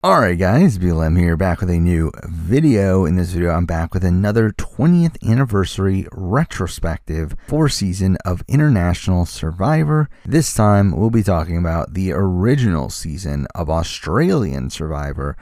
Alright guys, BLM here, back with a new video. In this video, I'm back with another 20th anniversary retrospective for season of International Survivor. This time, we'll be talking about the original season of Australian Survivor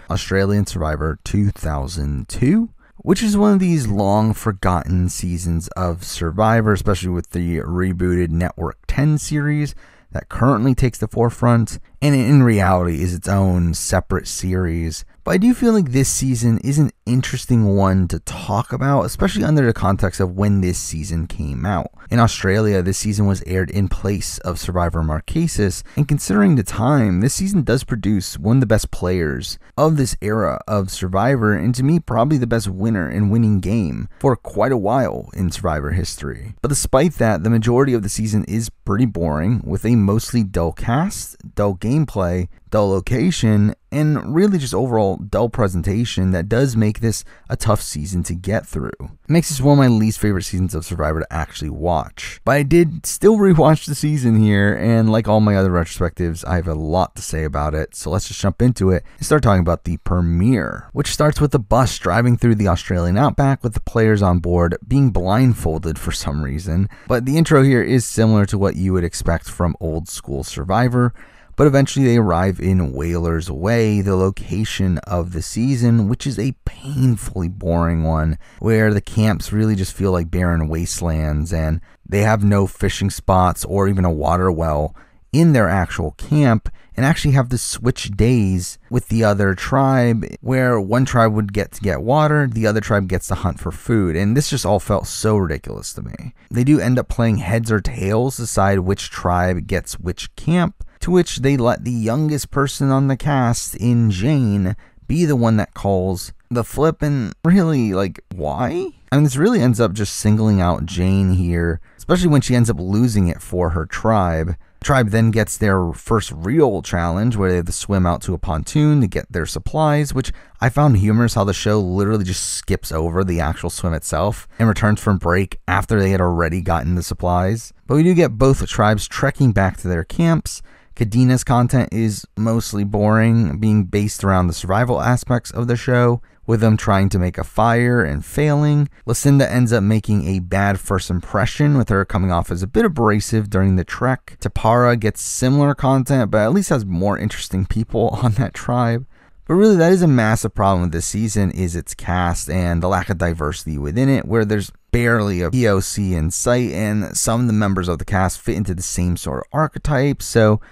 2002, which is one of these long forgotten seasons of Survivor, especially with the rebooted Network 10 series that currently takes the forefront, and in reality is its own separate series. But I do feel like this season is an interesting one to talk about, especially under the context of when this season came out. In Australia, this season was aired in place of Survivor Marquesas, and considering the time, this season does produce one of the best players of this era of Survivor, and to me, probably the best winner and winning game for quite a while in Survivor history. But despite that, the majority of the season is pretty boring, with a mostly dull cast, dull gameplay, dull location, and really just overall dull presentation that does make this a tough season to get through. It makes this one of my least favorite seasons of Survivor to actually watch. But I did still rewatch the season here, and like all my other retrospectives, I have a lot to say about it, so let's just jump into it and start talking about the premiere, which starts with the bus driving through the Australian outback with the players on board being blindfolded for some reason. But the intro here is similar to what you would expect from old school Survivor. But eventually they arrive in Whalers Way, the location of the season, which is a painfully boring one, where the camps really just feel like barren wastelands, and they have no fishing spots or even a water well in their actual camp, and actually have to switch days with the other tribe, where one tribe would get to get water, the other tribe gets to hunt for food, and this just all felt so ridiculous to me. They do end up playing heads or tails to decide which tribe gets which camp, to which they let the youngest person on the cast, in Jane, be the one that calls the flip, and really, like, why? I mean, this really ends up just singling out Jane here, especially when she ends up losing it for her tribe. The tribe then gets their first real challenge, where they have to swim out to a pontoon to get their supplies, which I found humorous how the show literally just skips over the actual swim itself and returns from break after they had already gotten the supplies. But we do get both tribes trekking back to their camps. Kadina's content is mostly boring, being based around the survival aspects of the show, with them trying to make a fire and failing. Lucinda ends up making a bad first impression, with her coming off as a bit abrasive during the trek. Tapara gets similar content, but at least has more interesting people on that tribe. But really, that is a massive problem with this season, is its cast and the lack of diversity within it, where there's barely a POC in sight, and some of the members of the cast fit into the same sort of archetypes,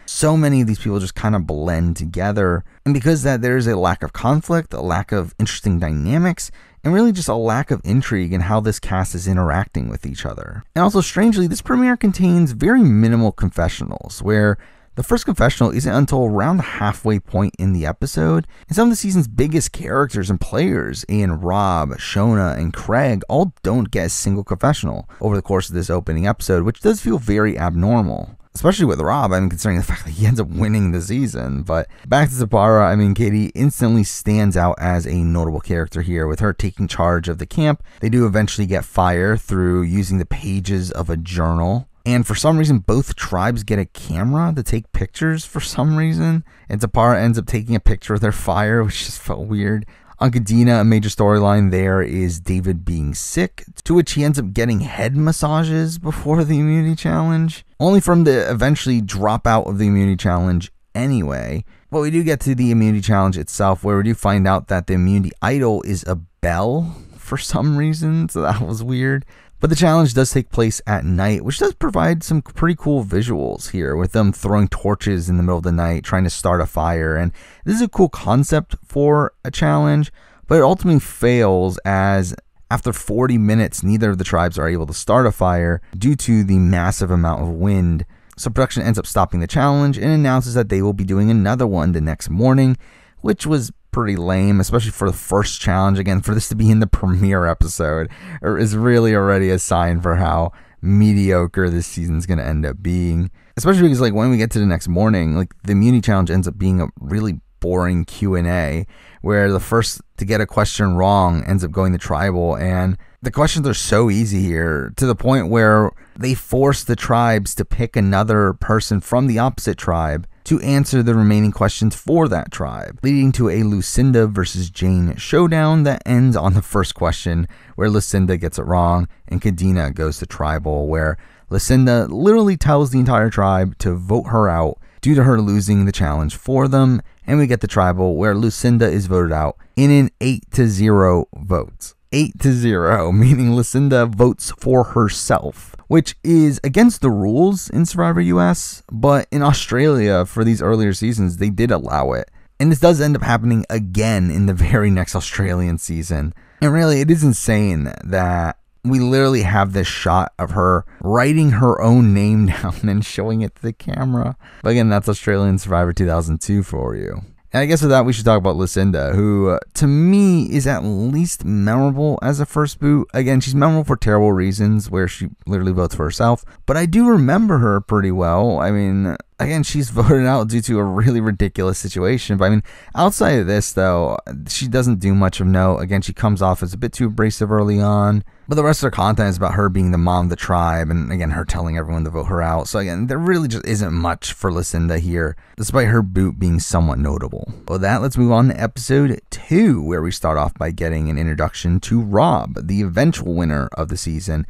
so many of these people just kind of blend together. And because that, there's a lack of conflict, a lack of interesting dynamics, and really just a lack of intrigue in how this cast is interacting with each other. And also, strangely, this premiere contains very minimal confessionals, where the first confessional isn't until around the halfway point in the episode, and some of the season's biggest characters and players, Rob, Shona, and Craig, all don't get a single confessional over the course of this opening episode, which does feel very abnormal. Especially with Rob, considering the fact that he ends up winning the season. But back to Tapara, Katie instantly stands out as a notable character here, with her taking charge of the camp. They do eventually get fire through using the pages of a journal. And for some reason, both tribes get a camera to take pictures for some reason. And Tapara ends up taking a picture of their fire, which just felt weird. On Kadina, a major storyline there is David being sick, to which he ends up getting head massages before the immunity challenge, only for him to eventually drop out of the immunity challenge anyway. But we do get to the immunity challenge itself, where we do find out that the immunity idol is a bell for some reason, so that was weird. But the challenge does take place at night, which does provide some pretty cool visuals here, with them throwing torches in the middle of the night, trying to start a fire. And this is a cool concept for a challenge, but it ultimately fails, as after 40 minutes, neither of the tribes are able to start a fire due to the massive amount of wind. So production ends up stopping the challenge and announces that they will be doing another one the next morning, which was pretty lame, especially for the first challenge. Again, for this to be in the premiere episode is really already a sign for how mediocre this season's going to end up being. Especially because, like, when we get to the next morning, like, the immunity challenge ends up being a really boring Q&A, where the first to get a question wrong ends up going to tribal, and the questions are so easy here, to the point where they force the tribes to pick another person from the opposite tribe to answer the remaining questions for that tribe, leading to a Lucinda versus Jane showdown that ends on the first question, where Lucinda gets it wrong, and Kadena goes to tribal, where Lucinda literally tells the entire tribe to vote her out due to her losing the challenge for them, and we get the tribal, where Lucinda is voted out in an 8-0 vote. 8-0, meaning Lucinda votes for herself, which is against the rules in Survivor US, but in Australia for these earlier seasons, they did allow it. And this does end up happening again in the very next Australian season. And really, it is insane that we literally have this shot of her writing her own name down and showing it to the camera. But again, that's Australian Survivor 2002 for you. And I guess with that, we should talk about Lucinda, who, to me, is at least memorable as a first boot. Again, she's memorable for terrible reasons, where she literally votes for herself. But I do remember her pretty well. I mean, again, she's voted out due to a really ridiculous situation. But I mean, outside of this, though, she doesn't do much of note. Again, she comes off as a bit too abrasive early on. But the rest of her content is about her being the mom of the tribe, and again, her telling everyone to vote her out. So again, there really just isn't much for Lucinda here, despite her boot being somewhat notable. With that, let's move on to episode 2, where we start off by getting an introduction to Rob, the eventual winner of the season.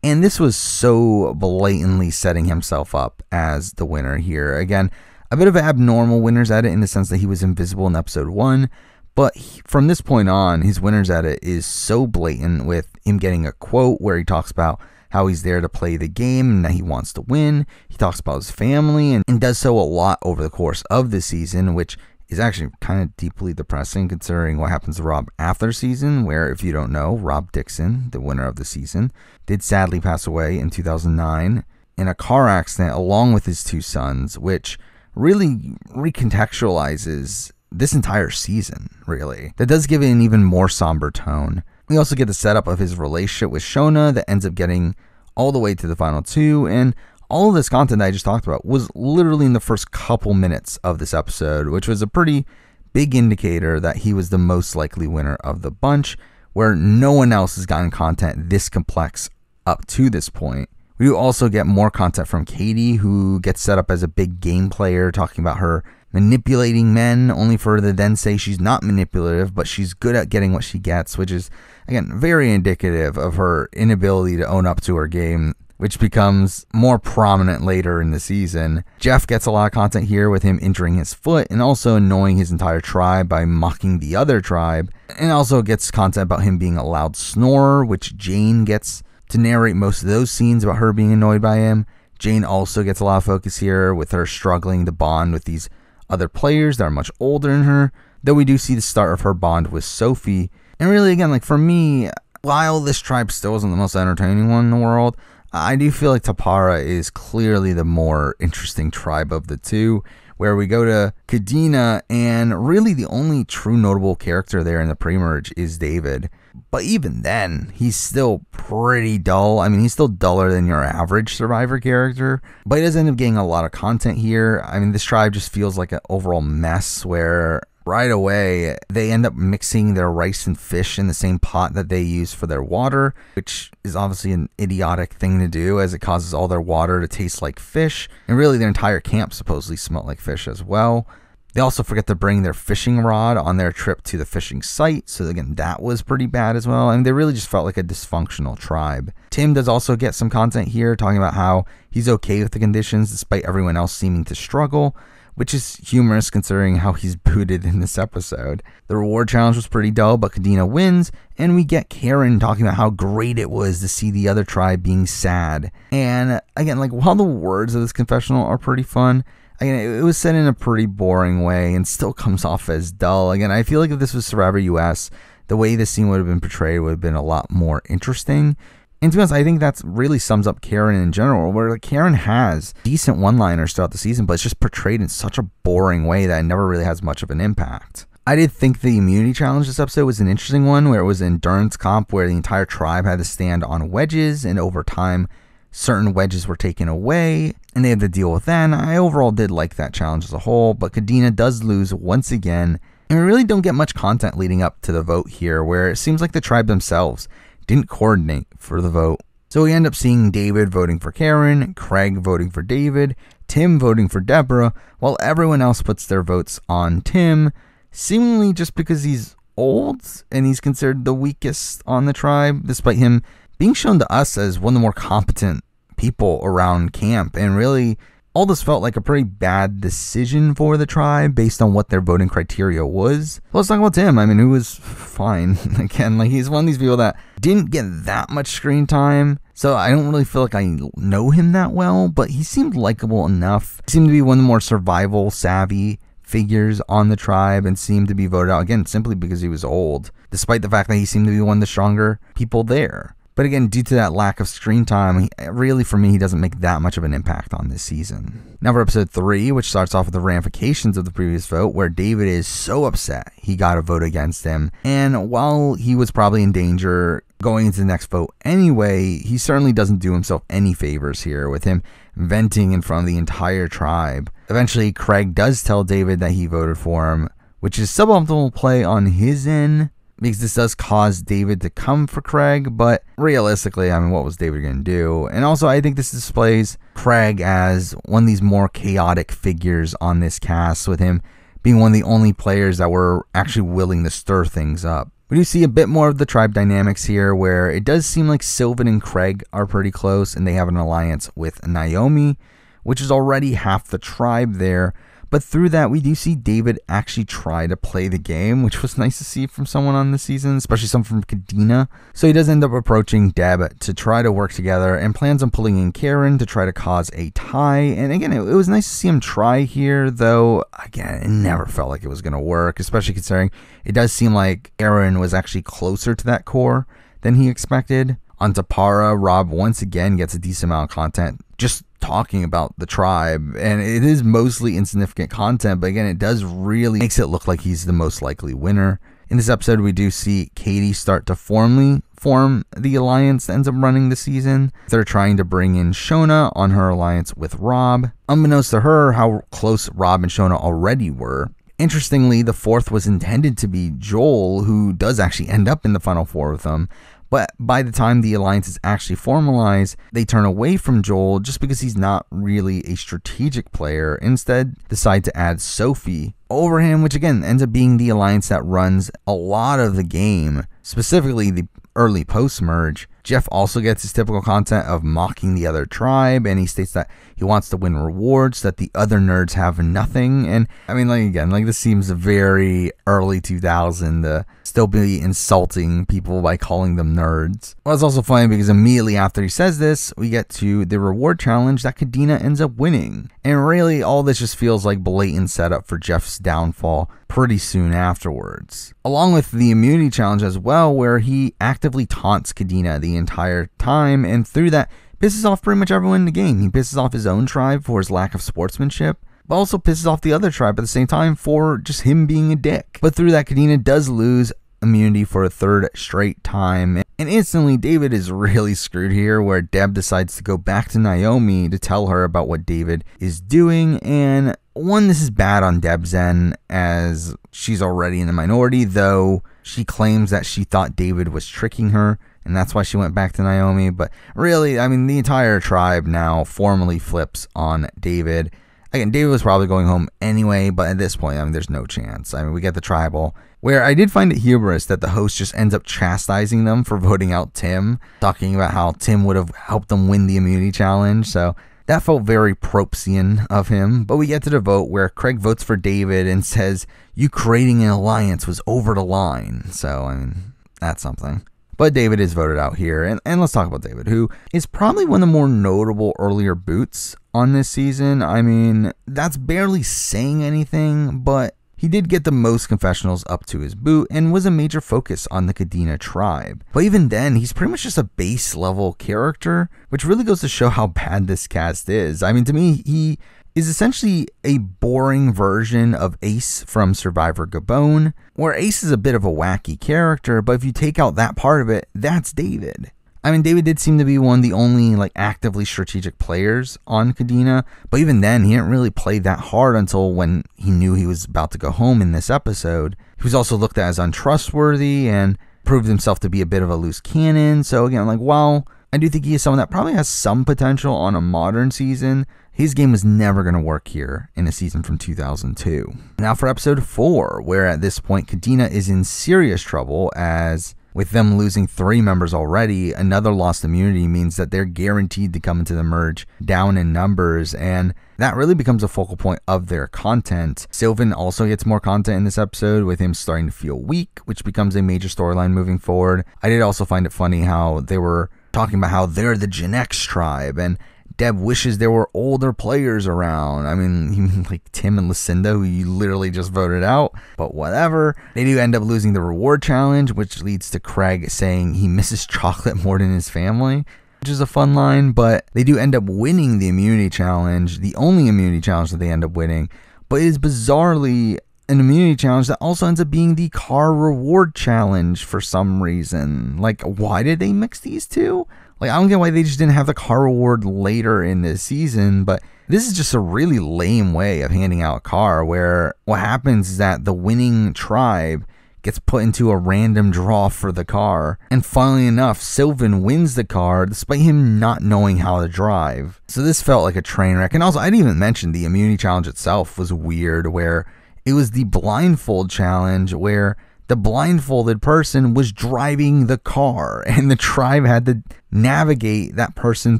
And this was so blatantly setting himself up as the winner here. Again, a bit of an abnormal winner's edit in the sense that he was invisible in episode 1. But from this point on, his winner's edit is so blatant, with him getting a quote where he talks about how he's there to play the game and that he wants to win. He talks about his family and does so a lot over the course of the season, which is actually kind of deeply depressing considering what happens to Rob after the season, where, if you don't know, Rob Dixon, the winner of the season, did sadly pass away in 2009 in a car accident along with his 2 sons, which really recontextualizes this entire season, really. That does give it an even more somber tone. We also get the setup of his relationship with Shona that ends up getting all the way to the final 2, and all of this content I just talked about was literally in the first couple minutes of this episode, which was a pretty big indicator that he was the most likely winner of the bunch, where no one else has gotten content this complex up to this point. We do also get more content from Katie, who gets set up as a big game player, talking about her manipulating men, only for her to then say she's not manipulative, but she's good at getting what she gets, which is, again, very indicative of her inability to own up to her game, which becomes more prominent later in the season. Jeff gets a lot of content here with him injuring his foot and also annoying his entire tribe by mocking the other tribe, and also gets content about him being a loud snorer, which Jane gets to narrate most of those scenes about her being annoyed by him. Jane also gets a lot of focus here with her struggling to bond with these other players that are much older than her, though we do see the start of her bond with Sophie. And really, again, like, for me, while this tribe still isn't the most entertaining one in the world, I do feel like Tapara is clearly the more interesting tribe of the two, where we go to Kadena, and really the only true notable character there in the pre-merge is David. But even then, he's still pretty dull. I mean, he's still duller than your average Survivor character, but he does end up getting a lot of content here. I mean, this tribe just feels like an overall mess, where right away they end up mixing their rice and fish in the same pot that they use for their water, which is obviously an idiotic thing to do, as it causes all their water to taste like fish, and really their entire camp supposedly smelled like fish as well. They also forget to bring their fishing rod on their trip to the fishing site, so again, that was pretty bad as well. I mean, they really just felt like a dysfunctional tribe. Tim does also get some content here, talking about how he's okay with the conditions despite everyone else seeming to struggle, which is humorous considering how he's booted in this episode. The reward challenge was pretty dull, but Kadena wins, and we get Karen talking about how great it was to see the other tribe being sad. And again, like, while the words of this confessional are pretty fun, again, it was said in a pretty boring way and still comes off as dull. Again, I feel like if this was Survivor US, the way this scene would have been portrayed would have been a lot more interesting. And to be honest, I think that really sums up Karen in general, where Karen has decent one-liners throughout the season, but it's just portrayed in such a boring way that it never really has much of an impact. I did think the immunity challenge this episode was an interesting one, where it was an endurance comp where the entire tribe had to stand on wedges, and over time, certain wedges were taken away, and they had to deal with that. And I overall did like that challenge as a whole, but Kadena does lose once again, and we really don't get much content leading up to the vote here, where it seems like the tribe themselves didn't coordinate for the vote. So we end up seeing David voting for Karen, Craig voting for David, Tim voting for Deborah, while everyone else puts their votes on Tim, seemingly just because he's old and he's considered the weakest on the tribe, despite him being shown to us as one of the more competent people around camp. And really, all this felt like a pretty bad decision for the tribe based on what their voting criteria was. Let's talk about Tim. I mean, who was fine. Again, like, he's one of these people that didn't get that much screen time, so I don't really feel like I know him that well, but he seemed likable enough. He seemed to be one of the more survival savvy figures on the tribe and seemed to be voted out, again, simply because he was old, despite the fact that he seemed to be one of the stronger people there. But again, due to that lack of screen time, really, for me, he doesn't make that much of an impact on this season. Now for episode 3, which starts off with the ramifications of the previous vote, where David is so upset he got a vote against him. And while he was probably in danger going into the next vote anyway, he certainly doesn't do himself any favors here, with him venting in front of the entire tribe. Eventually, Craig does tell David that he voted for him, which is suboptimal play on his end, because this does cause David to come for Craig, but realistically, I mean, what was David going to do? And also, I think this displays Craig as one of these more chaotic figures on this cast, with him being one of the only players that were actually willing to stir things up. We do see a bit more of the tribe dynamics here, where it does seem like Sylvan and Craig are pretty close, and they have an alliance with Naomi, which is already half the tribe there. But through that, we do see David actually try to play the game, which was nice to see from someone on this season, especially someone from Kadena. So he does end up approaching Deb to try to work together, and plans on pulling in Karen to try to cause a tie. And again, it was nice to see him try here, though, again, it never felt like it was going to work, especially considering it does seem like Karen was actually closer to that core than he expected. On Tapara, Rob once again gets a decent amount of content just talking about the tribe, and it is mostly insignificant content, but again, it does really makes it look like he's the most likely winner. In this episode, we do see Katie start to formally form the alliance that ends up running the season. They're trying to bring in Shona on her alliance with Rob. Unbeknownst to her how close Rob and Shona already were. Interestingly, the fourth was intended to be Joel, who does actually end up in the final four with them. But by the time the alliance is actually formalized, they turn away from Joel just because he's not really a strategic player. Instead, decide to add Sophie over him, which again ends up being the alliance that runs a lot of the game, specifically the early post-merge. Jeff also gets his typical content of mocking the other tribe, and he states that he wants to win rewards that the other nerds have nothing. And I mean, like, again, like, this seems very early 2000 to still be insulting people by calling them nerds. Well, it's also funny because immediately after he says this, we get to the reward challenge that Kadena ends up winning. And really, all this just feels like blatant setup for Jeff's downfall pretty soon afterwards. Along with the immunity challenge as well, where he actively taunts Kadena the entire time, and through that pisses off pretty much everyone in the game. He pisses off his own tribe for his lack of sportsmanship, but also pisses off the other tribe at the same time for just him being a dick. But through that, Kadena does lose immunity for a third straight time, and instantly David is really screwed here, where Deb decides to go back to Naomi to tell her about what David is doing. And one, this is bad on Deb's end, as she's already in the minority, though she claims that she thought David was tricking her, and that's why she went back to Naomi. But really, I mean, the entire tribe now formally flips on David. Again, David was probably going home anyway, but at this point, I mean, there's no chance. I mean, we get the tribal, where I did find it humorous that the host just ends up chastising them for voting out Tim, talking about how Tim would have helped them win the immunity challenge. So that felt very Propesian of him. But we get to the vote where Craig votes for David and says, "You creating an alliance was over the line." So, I mean, that's something. But David is voted out here, and let's talk about David, who is probably one of the more notable earlier boots on this season. I mean, that's barely saying anything, but he did get the most confessionals up to his boot and was a major focus on the Kadena tribe. But even then, he's pretty much just a base level character, which really goes to show how bad this cast is. I mean, to me, he is essentially a boring version of Ace from Survivor Gabon, where Ace is a bit of a wacky character, but if you take out that part of it, that's David. I mean, David did seem to be one of the only actively strategic players on Kadena, but even then, he didn't really play that hard until when he knew he was about to go home in this episode. He was also looked at as untrustworthy and proved himself to be a bit of a loose cannon. So again, while I do think he is someone that probably has some potential on a modern season. His game was never going to work here in a season from 2002. Now for episode 4, where at this point Kadena is in serious trouble, as with them losing 3 members already, another lost immunity means that they're guaranteed to come into the merge down in numbers, and that really becomes a focal point of their content. Sylvan also gets more content in this episode, with him starting to feel weak, which becomes a major storyline moving forward. I did also find it funny how they were talking about how they're the Gen X tribe, and Deb wishes there were older players around. I mean, even like Tim and Lucinda, who you literally just voted out, but whatever. They do end up losing the reward challenge, which leads to Craig saying he misses chocolate more than his family, which is a fun line, but they do end up winning the immunity challenge, the only immunity challenge that they end up winning, but it is bizarrely an immunity challenge that also ends up being the car reward challenge for some reason. Like, why did they mix these two? Like, I don't get why they just didn't have the car reward later in this season, but this is just a really lame way of handing out a car, where what happens is that the winning tribe gets put into a random draw for the car, and funnily enough, Sylvan wins the car despite him not knowing how to drive. So this felt like a train wreck. And also, I didn't even mention the immunity challenge itself was weird, where it was the blindfold challenge, where the blindfolded person was driving the car and the tribe had to navigate that person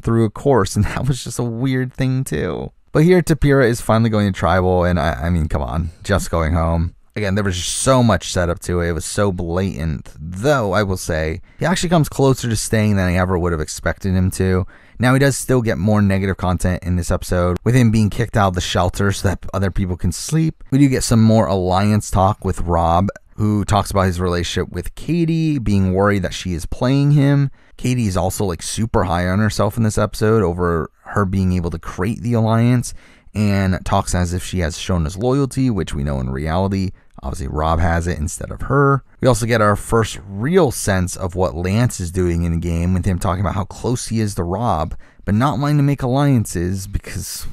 through a course, and that was just a weird thing too. But here Tapira is finally going to tribal, and I mean, come on, just going home. Again, there was just so much setup to it. It was so blatant, though I will say he actually comes closer to staying than I ever would have expected him to. Now, he does still get more negative content in this episode, with him being kicked out of the shelter so that other people can sleep. We do get some more alliance talk with Rob, who talks about his relationship with Katie, being worried that she is playing him. Katie is also like super high on herself in this episode over her being able to create the alliance, and talks as if she has Shona's loyalty, which we know in reality, obviously Rob has it instead of her. We also get our first real sense of what Lance is doing in the game, with him talking about how close he is to Rob, but not wanting to make alliances because,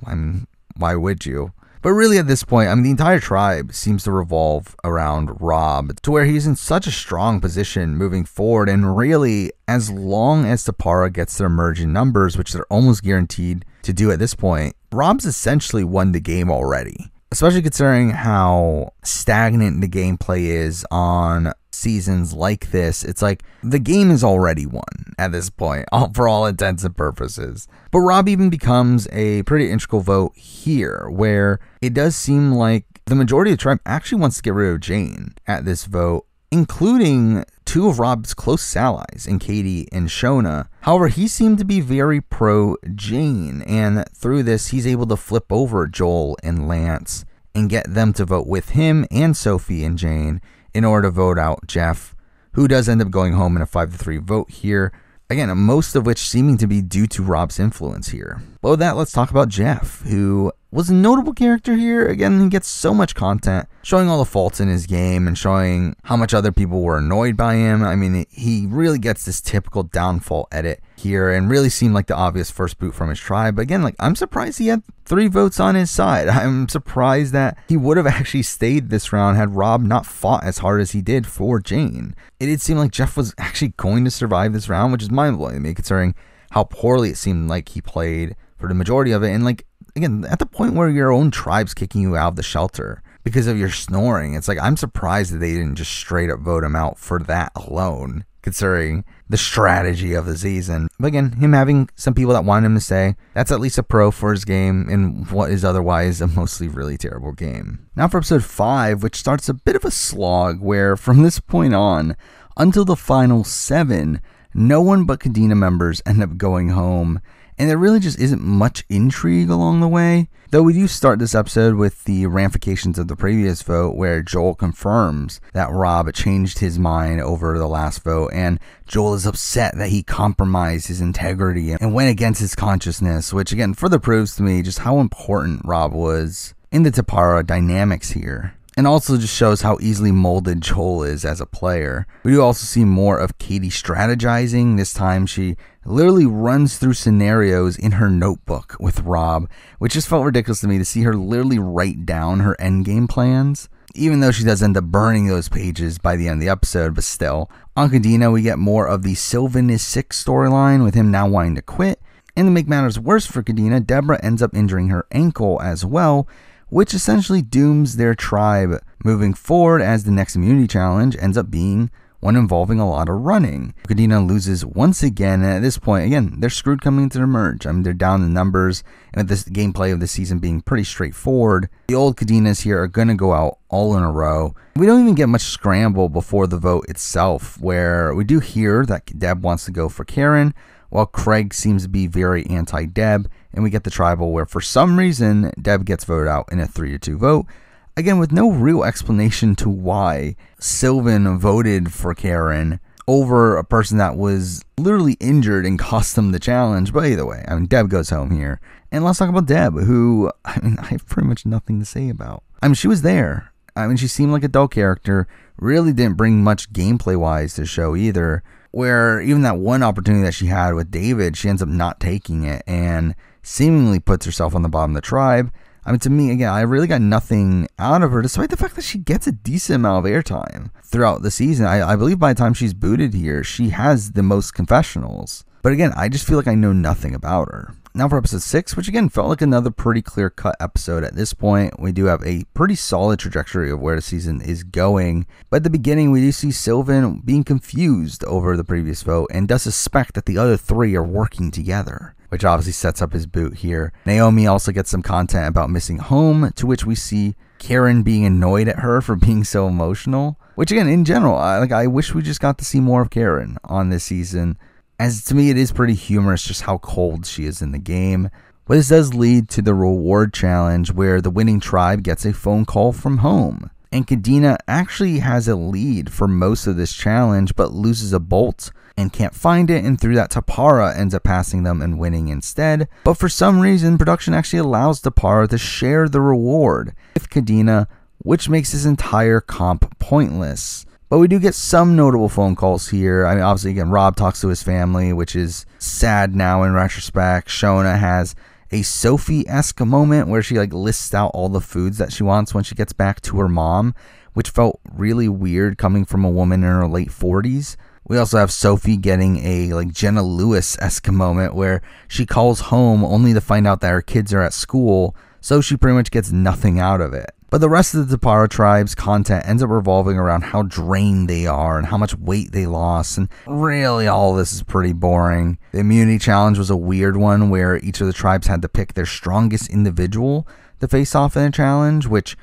I mean, why would you? But really at this point, I mean, the entire tribe seems to revolve around Rob, to where he's in such a strong position moving forward. And really, as long as Tapara gets their merge in numbers, which they're almost guaranteed to do at this point, Rob's essentially won the game already. Especially considering how stagnant the gameplay is on seasons like this. It's like the game is already won at this point, for all intents and purposes. But Rob even becomes a pretty integral vote here, where it does seem like the majority of the tribe actually wants to get rid of Jane at this vote, including 2 of Rob's close allies in Katie and Shona. However, he seemed to be very pro Jane, and through this he's able to flip over Joel and Lance and get them to vote with him and Sophie and Jane in order to vote out Jeff, who does end up going home in a 5-3 vote here. Again, most of which seeming to be due to Rob's influence here. Below that, let's talk about Jeff, who was a notable character here. Again, he gets so much content, showing all the faults in his game and showing how much other people were annoyed by him. I mean, he really gets this typical downfall edit here and really seemed like the obvious first boot from his tribe. But again, like, I'm surprised he had 3 votes on his side. I'm surprised that he would have actually stayed this round had Rob not fought as hard as he did for Jane. It did seem like Jeff was actually going to survive this round, which is mind-blowing to me, considering how poorly it seemed like he played for the majority of it. And like, again, at the point where your own tribe's kicking you out of the shelter because of your snoring, it's like, I'm surprised that they didn't just straight up vote him out for that alone, considering the strategy of the season. But again, him having some people that want him to stay, that's at least a pro for his game in what is otherwise a mostly really terrible game. Now for episode 5, which starts a bit of a slog, where from this point on, until the final 7, no one but Kadena members end up going home, and there really just isn't much intrigue along the way. Though we do start this episode with the ramifications of the previous vote, where Joel confirms that Rob changed his mind over the last vote, and Joel is upset that he compromised his integrity and went against his consciousness, which again further proves to me just how important Rob was in the Tapara dynamics here. And also just shows how easily molded Joel is as a player. We do also see more of Katie strategizing. This time she literally runs through scenarios in her notebook with Rob, which just felt ridiculous to me to see her literally write down her endgame plans. even though she does end up burning those pages by the end of the episode, but still. On Cadena, we get more of the Sylvan is sick storyline, with him now wanting to quit. And to make matters worse for Cadena, Deborah ends up injuring her ankle as well, which essentially dooms their tribe moving forward, as the next immunity challenge ends up being one involving a lot of running. Cadena loses once again, and at this point, again, they're screwed coming into the merge. I mean, they're down in numbers, and with this gameplay of the season being pretty straightforward, the old Cadenas here are going to go out all in a row. We don't even get much scramble before the vote itself, where we do hear that Deb wants to go for Karen, while Craig seems to be very anti-Deb, and we get the tribal where for some reason Deb gets voted out in a 3-2 vote. Again, with no real explanation to why Sylvan voted for Karen over a person that was literally injured and cost them the challenge. But either way, I mean, Deb goes home here. And let's talk about Deb, who, I mean, I have pretty much nothing to say about. I mean, she was there. I mean, she seemed like a dull character, really didn't bring much gameplay-wise to the show either, where even that one opportunity that she had with David, she ends up not taking it and seemingly puts herself on the bottom of the tribe. I mean, to me, again, I really got nothing out of her, despite the fact that she gets a decent amount of airtime throughout the season. I believe by the time she's booted here, she has the most confessionals. But again, I just feel like I know nothing about her. Now for episode 6, which again felt like another pretty clear-cut episode at this point. We do have a pretty solid trajectory of where the season is going. But at the beginning, we do see Sylvan being confused over the previous vote and does suspect that the other 3 are working together, which obviously sets up his boot here. Naomi also gets some content about missing home, to which we see Karen being annoyed at her for being so emotional. Which again, in general, I wish we just got to see more of Karen on this season, as to me it is pretty humorous just how cold she is in the game. But this does lead to the reward challenge, where the winning tribe gets a phone call from home. And Cadena actually has a lead for most of this challenge, but loses a bolt and can't find it, and through that Tapara ends up passing them and winning instead. But for some reason, production actually allows Tapara to share the reward with Cadena, which makes his entire comp pointless. But we do get some notable phone calls here. I mean, obviously, again, Rob talks to his family, which is sad now in retrospect. Shona has a Sophie-esque moment where she lists out all the foods that she wants when she gets back to her mom, which felt really weird coming from a woman in her late 40s. We also have Sophie getting a Jenna Lewis-esque moment where she calls home only to find out that her kids are at school, so she pretty much gets nothing out of it. But the rest of the Tapara tribe's content ends up revolving around how drained they are and how much weight they lost, and really all of this is pretty boring. The immunity challenge was a weird one where each of the tribes had to pick their strongest individual to face off in a challenge, which,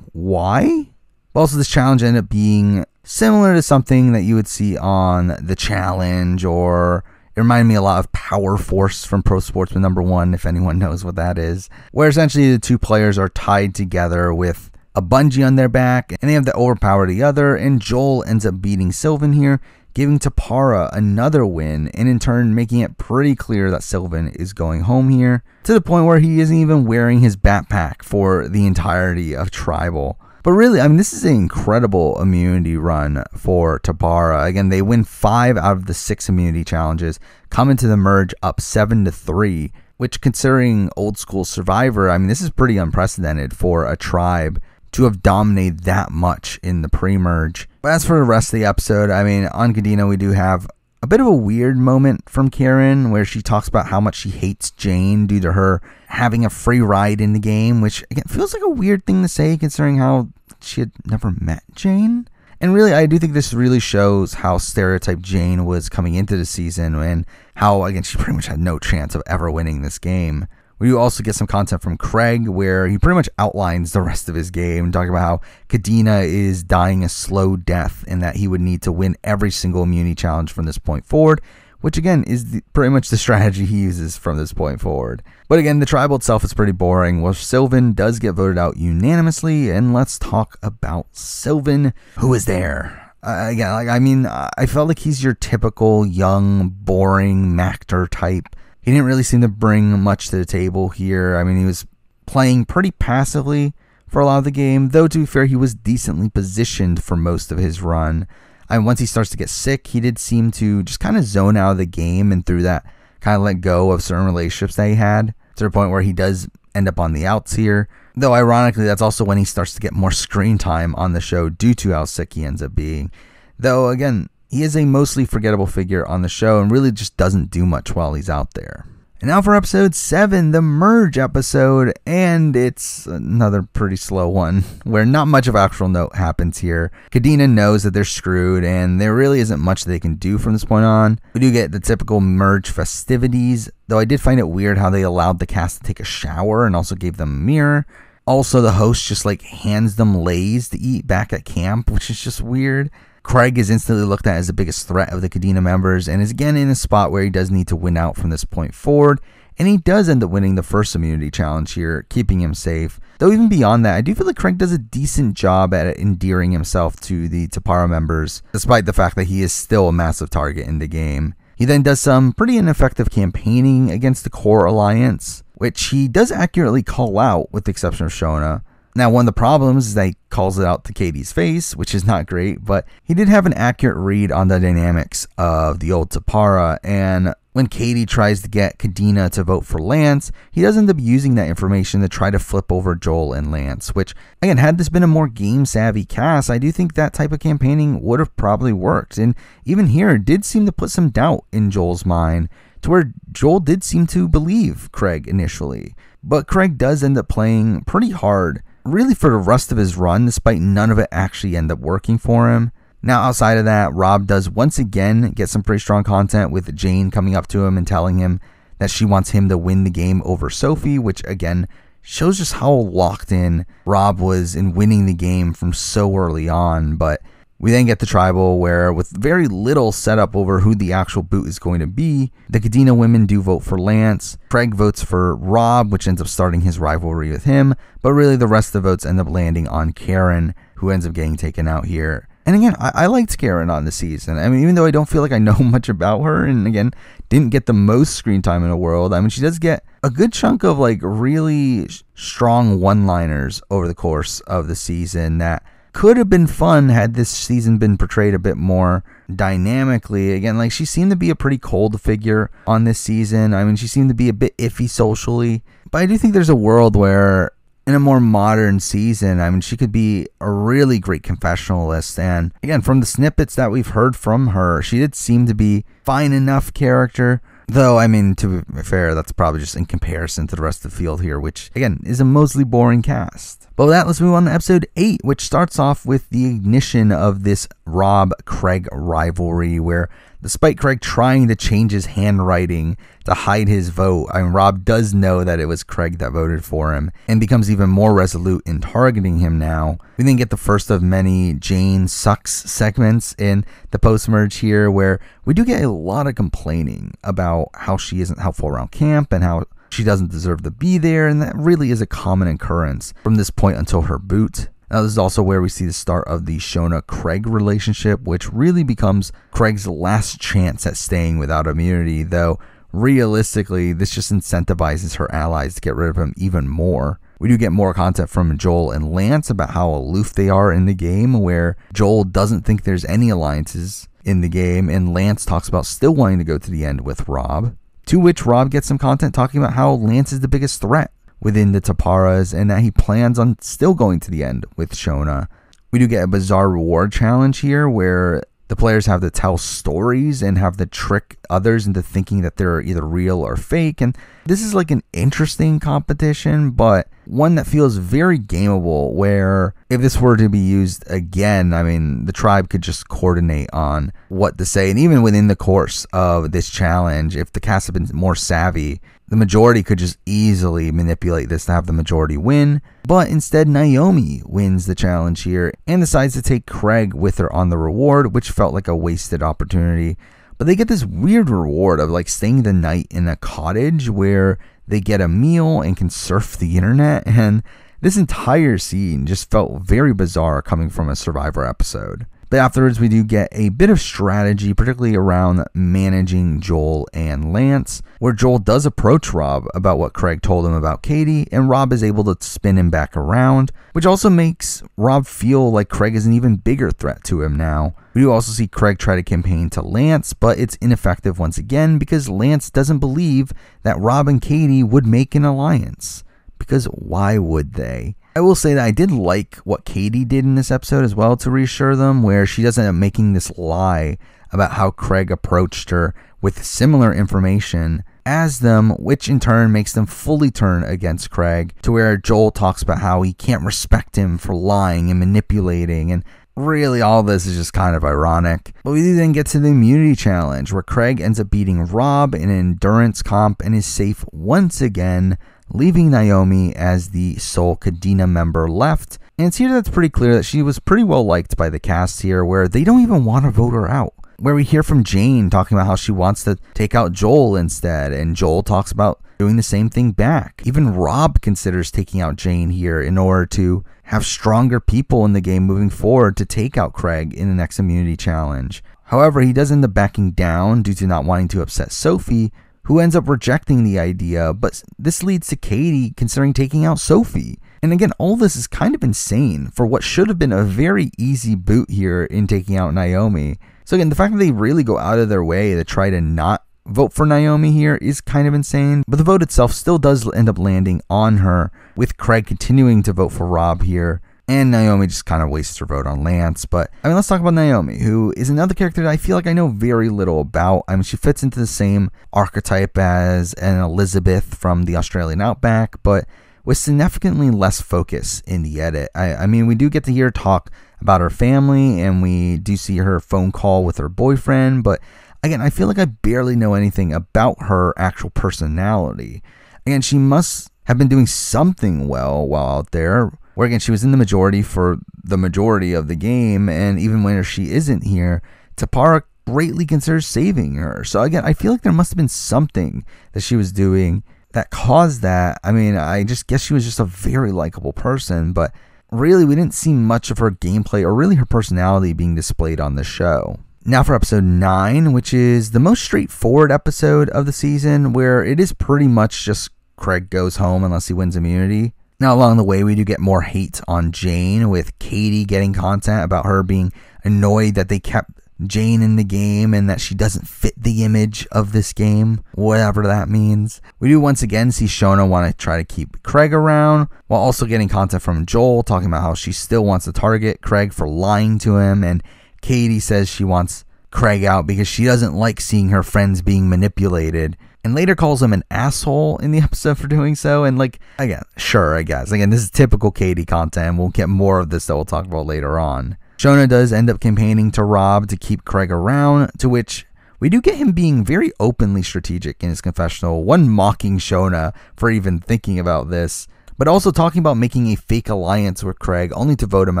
why? But also this challenge ended up being similar to something that you would see on The Challenge, or it reminded me a lot of Power Force from Pro Sportsman #1, if anyone knows what that is, where essentially the 2 players are tied together with a bungee on their back, and they have to overpower the other, and Joel ends up beating Sylvan here, giving Tapara another win, and in turn making it pretty clear that Sylvan is going home here, to the point where he isn't even wearing his backpack for the entirety of Tribal. But really, I mean, this is an incredible immunity run for Tapara. Again, they win 5 out of the 6 immunity challenges, come into the merge up 7-3, which, considering old school Survivor, I mean, this is pretty unprecedented for a tribe to have dominated that much in the pre-merge. But as for the rest of the episode, I mean, on Cadena, we do have a bit of a weird moment from Karen where she talks about how much she hates Jane due to her having a free ride in the game, which again feels like a weird thing to say considering how she had never met Jane. And really, I do think this really shows how stereotyped Jane was coming into the season, and how, again, she pretty much had no chance of ever winning this game. We do also get some content from Craig where he pretty much outlines the rest of his game, talking about how Cadena is dying a slow death and that he would need to win every single immunity challenge from this point forward, which again is pretty much the strategy he uses from this point forward. But again, the tribal itself is pretty boring, where Sylvan does get voted out unanimously, and let's talk about Sylvan, who is there. I felt like he's your typical young, boring Mactor type. He didn't really seem to bring much to the table here. I mean, he was playing pretty passively for a lot of the game, though to be fair, he was decently positioned for most of his run. And once he starts to get sick, he did seem to just kind of zone out of the game, and through that kind of let go of certain relationships that he had, to the point where he does end up on the outs here. Though ironically, that's also when he starts to get more screen time on the show due to how sick he ends up being. Though again, he is a mostly forgettable figure on the show and really just doesn't do much while he's out there. And now for episode 7, the Merge episode, and it's another pretty slow one, where not much of actual note happens here. Kadena knows that they're screwed, and there really isn't much they can do from this point on. We do get the typical Merge festivities, though I did find it weird how they allowed the cast to take a shower and also gave them a mirror. Also, the host just hands them Lay's to eat back at camp, which is just weird. Craig is instantly looked at as the biggest threat of the Kadena members and is again in a spot where he does need to win out from this point forward, and he does end up winning the first immunity challenge here, keeping him safe. Though even beyond that, I do feel like Craig does a decent job at endearing himself to the Tapara members, despite the fact that he is still a massive target in the game. He then does some pretty ineffective campaigning against the core alliance, which he does accurately call out with the exception of Shona. Now, one of the problems is that he calls it out to Katie's face, which is not great, but he did have an accurate read on the dynamics of the old Tapara, and when Katie tries to get Kadena to vote for Lance, he does end up using that information to try to flip over Joel and Lance, which, again, had this been a more game-savvy cast, I do think that type of campaigning would have probably worked, and even here, it did seem to put some doubt in Joel's mind, to where Joel did seem to believe Craig initially, but Craig does end up playing pretty hard, really for the rest of his run, despite none of it actually end up working for him. Now, outside of that, Rob does once again get some pretty strong content with Jane coming up to him and telling him that she wants him to win the game over Sophie, which again shows just how locked in Rob was in winning the game from so early on. But we then get the tribal where, with very little setup over who the actual boot is going to be, the Kadena women do vote for Lance. Craig votes for Rob, which ends up starting his rivalry with him, but really the rest of the votes end up landing on Karen, who ends up getting taken out here. And again, I liked Karen on the season. I mean, even though I don't feel like I know much about her, and again, didn't get the most screen time in the world, I mean, she does get a good chunk of really strong one-liners over the course of the season that could have been fun had this season been portrayed a bit more dynamically. Again, she seemed to be a pretty cold figure on this season. I mean, she seemed to be a bit iffy socially, but I do think there's a world where in a more modern season, I mean, she could be a really great confessionalist. And again, from the snippets that we've heard from her, she did seem to be fine enough character. Though, I mean, to be fair, that's probably just in comparison to the rest of the field here, which, again, is a mostly boring cast. But with that, let's move on to episode 8, which starts off with the ignition of this Rob-Craig rivalry, where despite Craig trying to change his handwriting to hide his vote, I mean, Rob does know that it was Craig that voted for him and becomes even more resolute in targeting him now. We then get the first of many Jane sucks segments in the post-merge here, where we do get a lot of complaining about how she isn't helpful around camp and how she doesn't deserve to be there, and that really is a common occurrence from this point until her boot. Now, this is also where we see the start of the Shona-Craig relationship, which really becomes Craig's last chance at staying without immunity, though realistically, this just incentivizes her allies to get rid of him even more. We do get more content from Joel and Lance about how aloof they are in the game, where Joel doesn't think there's any alliances in the game, and Lance talks about still wanting to go to the end with Rob. To which Rob gets some content talking about how Lance is the biggest threat within the Taparas and that he plans on still going to the end with Shona. We do get a bizarre reward challenge here where the players have to tell stories and have to trick others into thinking that they're either real or fake. And this is an interesting competition, but one that feels very gameable, where if this were to be used again, I mean, the tribe could just coordinate on what to say. And even within the course of this challenge, if the cast had been more savvy, the majority could just easily manipulate this to have the majority win. But instead, Naomi wins the challenge here and decides to take Craig with her on the reward, which felt like a wasted opportunity. But they get this weird reward of staying the night in a cottage where they get a meal and can surf the internet. And this entire scene just felt very bizarre coming from a Survivor episode. But afterwards, we do get a bit of strategy, particularly around managing Joel and Lance, where Joel does approach Rob about what Craig told him about Katie, and Rob is able to spin him back around, which also makes Rob feel like Craig is an even bigger threat to him now. We do also see Craig try to campaign to Lance, but it's ineffective once again because Lance doesn't believe that Rob and Katie would make an alliance. because why would they? I will say that I did like what Katie did in this episode as well to reassure them, where she doesn't end up making this lie about how Craig approached her with similar information as them, which in turn makes them fully turn against Craig, to where Joel talks about how he can't respect him for lying and manipulating, and really all this is just kind of ironic. But we then get to the immunity challenge, where Craig ends up beating Rob in an endurance comp and is safe once again, leaving Naomi as the sole Cadena member left. And it's here that's pretty clear that she was pretty well liked by the cast here, where they don't even want to vote her out. Where we hear from Jane talking about how she wants to take out Joel instead, and Joel talks about doing the same thing back. Even Rob considers taking out Jane here in order to have stronger people in the game moving forward to take out Craig in the next immunity challenge. However, he does end up backing down due to not wanting to upset Sophie, who ends up rejecting the idea, but this leads to Katie considering taking out Sophie. And again, all this is kind of insane for what should have been a very easy boot here in taking out Naomi. So again, the fact that they really go out of their way to try to not vote for Naomi here is kind of insane, but the vote itself still does end up landing on her, with Craig continuing to vote for Rob here, and Naomi just kind of wastes her vote on Lance. But I mean, let's talk about Naomi, who is another character that I feel like I know very little about. I mean, she fits into the same archetype as an Elizabeth from the Australian Outback, but with significantly less focus in the edit. I mean, we do get to hear her talk about her family, and we do see her phone call with her boyfriend, but again, I feel like I barely know anything about her actual personality. Again, she must have been doing something well while out there, where again, she was in the majority for the majority of the game, and even when she isn't here, Tapara greatly considers saving her. So again, I feel like there must have been something that she was doing that caused that. I mean, I just guess she was just a very likable person, but really we didn't see much of her gameplay or really her personality being displayed on the show. Now for episode 9, which is the most straightforward episode of the season, where it is pretty much just Craig goes home unless he wins immunity. Now along the way, we do get more hate on Jane, with Katie getting content about her being annoyed that they kept Jane in the game and that she doesn't fit the image of this game, whatever that means. We do once again see Shona want to try to keep Craig around, while also getting content from Joel talking about how she still wants to target Craig for lying to him, and Katie says she wants Craig out because she doesn't like seeing her friends being manipulated, and later calls him an asshole in the episode for doing so. And like, again, sure, I guess. Again, this is typical Katie content, and we'll get more of this that we'll talk about later on. Shona does end up campaigning to Rob to keep Craig around, to which we do get him being very openly strategic in his confessional, one mocking Shona for even thinking about this, but also talking about making a fake alliance with Craig only to vote him